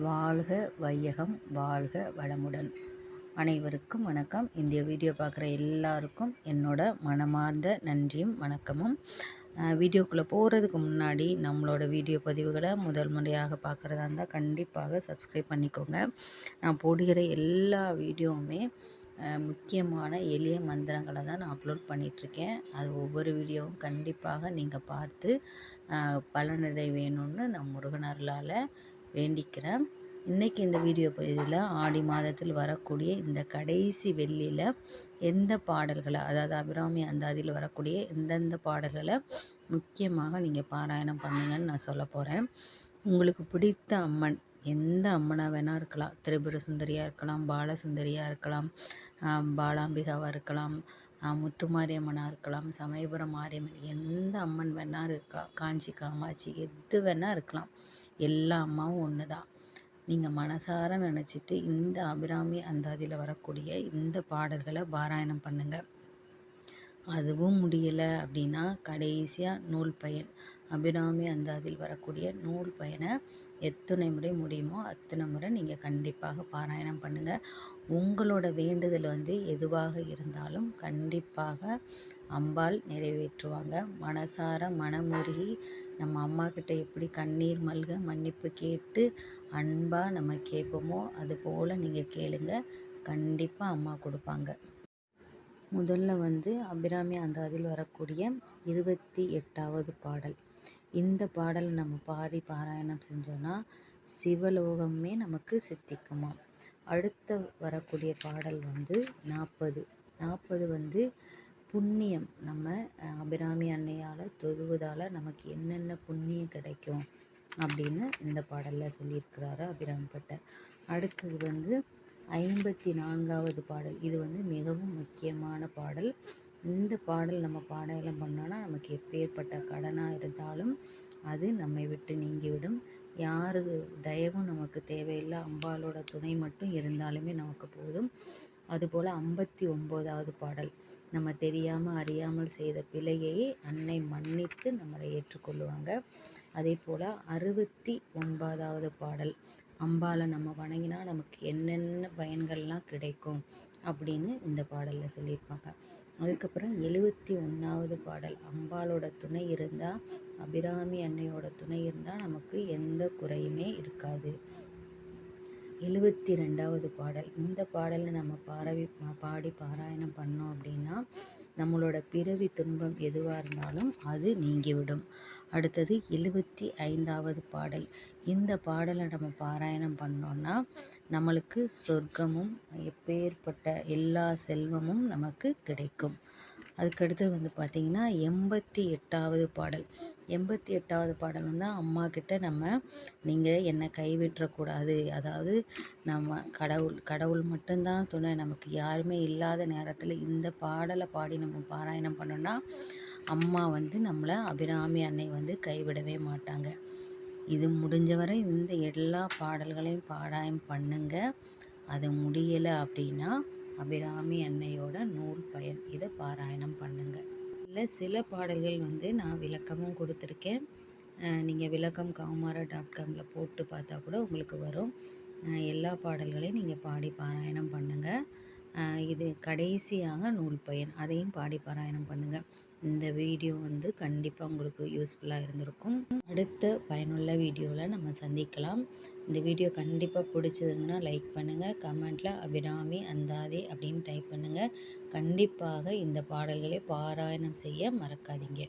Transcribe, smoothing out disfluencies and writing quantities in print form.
வாழ்க வையகம் வாழ்க வளமுடன். அனைவருக்கும் வணக்கம். இந்த வீடியோ பார்க்குற எல்லாருக்கும் என்னோட மனமார்ந்த நன்றியும் வணக்கமும். வீடியோக்குள்ளே போகிறதுக்கு முன்னாடி நம்மளோட வீடியோ பதிவுகளை முதல் முறையாக பார்க்குறதா இருந்தால் கண்டிப்பாக சப்ஸ்கிரைப் பண்ணிக்கோங்க. நான் போடுகிற எல்லா வீடியோவுமே முக்கியமான எளிய மந்திரங்களை தான் நான் அப்லோட் பண்ணிகிட்ருக்கேன். அது ஒவ்வொரு வீடியோவும் கண்டிப்பாக நீங்கள் பார்த்து பலனடை வேணும்னு நான் முருகனருளால் வேண்டிக்கிறேன். இன்றைக்கி இந்த வீடியோ பதிவில் ஆடி மாதத்தில் வரக்கூடிய இந்த கடைசி வெள்ளியில் எந்த பாடல்களை, அதாவது அபிராமி அந்தாதியில் வரக்கூடிய எந்தெந்த பாடல்களை முக்கியமாக நீங்கள் பாராயணம் பண்ணுங்கன்னு நான் சொல்ல போகிறேன். உங்களுக்கு பிடித்த அம்மன் எந்த அம்மனாக வேணால் இருக்கலாம். திரிபுர சுந்தரியாக இருக்கலாம், பாலசுந்தரியாக இருக்கலாம், பாலாம்பிகாவாக இருக்கலாம், முத்துமாரியம்மனாக இருக்கலாம், சமயபுரம் மாரியம்மன், எந்த அம்மன் வேணால் இருக்கலாம், காஞ்சி காமாட்சி எது வேணால் இருக்கலாம். எல்லா அம்மாவும் ஒன்று தான். நீங்கள் மனசார நினச்சிட்டு இந்த அபிராமி அந்தாதியில் வரக்கூடிய இந்த பாடல்களை பாராயணம் பண்ணுங்கள். அதுவும் முடியலை அப்படின்னா கடைசியாக நூல் பயன், அபிராமி அந்தாதியில் வரக்கூடிய நூல் பயனை எத்தனை முறை முடியுமோ அத்தனை முறை நீங்கள் கண்டிப்பாக பாராயணம் பண்ணுங்கள். உங்களோட வேண்டுதல் எதுவாக இருந்தாலும் கண்டிப்பாக அம்பாள் நிறைவேற்றுவாங்க. மனசார மனமுருகி நம்ம அம்மாக்கிட்ட எப்படி கண்ணீர் மல்க மன்னிப்பு கேட்டு அன்பாக நம்ம கேட்போமோ அதுபோல் நீங்கள் கேளுங்க, கண்டிப்பாக அம்மா கொடுப்பாங்க. முதல்ல அபிராமி அந்தாதியில் வரக்கூடிய 28வது பாடல். இந்த பாடல் நம்ம பாடி பாராயணம் செஞ்சோன்னா சிவலோகமே நமக்கு சித்திக்குமாம். அடுத்த வரக்கூடிய பாடல் 40 புண்ணியம். நம்ம அபிராமி அன்னையால் தொழுவதால் நமக்கு என்னென்ன புண்ணியம் கிடைக்கும் அப்படின்னு இந்த பாடலில் சொல்லியிருக்கிறாரு அபிராமி பட்டர். அடுத்தது 54வது பாடல். இது மிகவும் முக்கியமான பாடல். இந்த பாடல் நம்ம பாராயணம் பண்ணோன்னா நமக்கு எப்பேற்பட்ட கடனாக இருந்தாலும் அது நம்மை விட்டு நீங்கிவிடும். யார் தயவும் நமக்கு தேவையில்லை, அம்பாலோட துணை மட்டும் இருந்தாலுமே நமக்கு போதும். அதுபோல் 59வது பாடல். நம்ம தெரியாமல் அறியாமல் செய்த பிழையை அன்னை மன்னித்து நம்மளை ஏற்றுக்கொள்ளுவாங்க. அதே போல் 69வது பாடல். அம்பாலை நம்ம வணங்கினா நமக்கு என்னென்ன பயன்கள்லாம் கிடைக்கும் அப்படின்னு இந்த பாடலில் சொல்லியிருப்பாங்க. அதுக்கப்புறம் 71வது பாடல். அம்பாலோட துணை இருந்தால், அபிராமி அன்னையோட துணை இருந்தால் நமக்கு எந்த குறையுமே இருக்காது. 72வது பாடல். இந்த பாடலை நம்ம பாடி பாராயணம் பண்ணோம் அப்படின்னா நம்மளோட பிறவி துன்பம் எதுவாக இருந்தாலும் அது நீங்கிவிடும். அடுத்தது 75வது பாடல். இந்த பாடலை நம்ம பாராயணம் பண்ணோன்னா நம்மளுக்கு சொர்க்கமும் எப்பேற்பட்ட எல்லா செல்வமும் நமக்கு கிடைக்கும். அதுக்கடுத்து பார்த்திங்கன்னா 88வது பாடல். 88வது பாடல் அம்மா கிட்ட நம்ம நீங்கள் என்னை கைவிட்டுறக்கூடாது, அதாவது நம்ம கடவுள் மட்டும்தான் துணை, நமக்கு யாருமே இல்லாத நேரத்தில் இந்த பாடலை பாடி நம்ம பாராயணம் பண்ணோன்னா அம்மா நம்மளை அபிராமி அன்னை கைவிடவே மாட்டாங்க. இது முடிஞ்சவரை இந்த எல்லா பாடல்களையும் பாராயணம் பண்ணுங்க. அது முடியலை அப்படின்னா அபிராமி அன்னையோட நூல் பயன் இதை பாராயணம் பண்ணுங்க. இல்லை சில பாடல்கள் நான் விளக்கமும் கொடுத்துருக்கேன். நீங்கள் விளக்கம் kaumara.comல போட்டு பார்த்தா கூட உங்களுக்கு வரும். எல்லா பாடல்களையும் நீங்கள் பாடி பாராயணம் பண்ணுங்கள். இது கடைசியாக நூல் பயன், அதையும் பாடி பாராயணம் பண்ணுங்கள். இந்த வீடியோ கண்டிப்பாக உங்களுக்கு யூஸ்ஃபுல்லாக இருந்திருக்கும். அடுத்த பயனுள்ள வீடியோவில் நம்ம சந்திக்கலாம். இந்த வீடியோ கண்டிப்பாக பிடிச்சிருந்துன்னா லைக் பண்ணுங்கள். கமெண்ட்டில் அபிராமி அந்தாதி அப்படின்னு டைப் பண்ணுங்கள். கண்டிப்பாக இந்த பாடல்களை பாராயணம் செய்ய மறக்காதீங்க.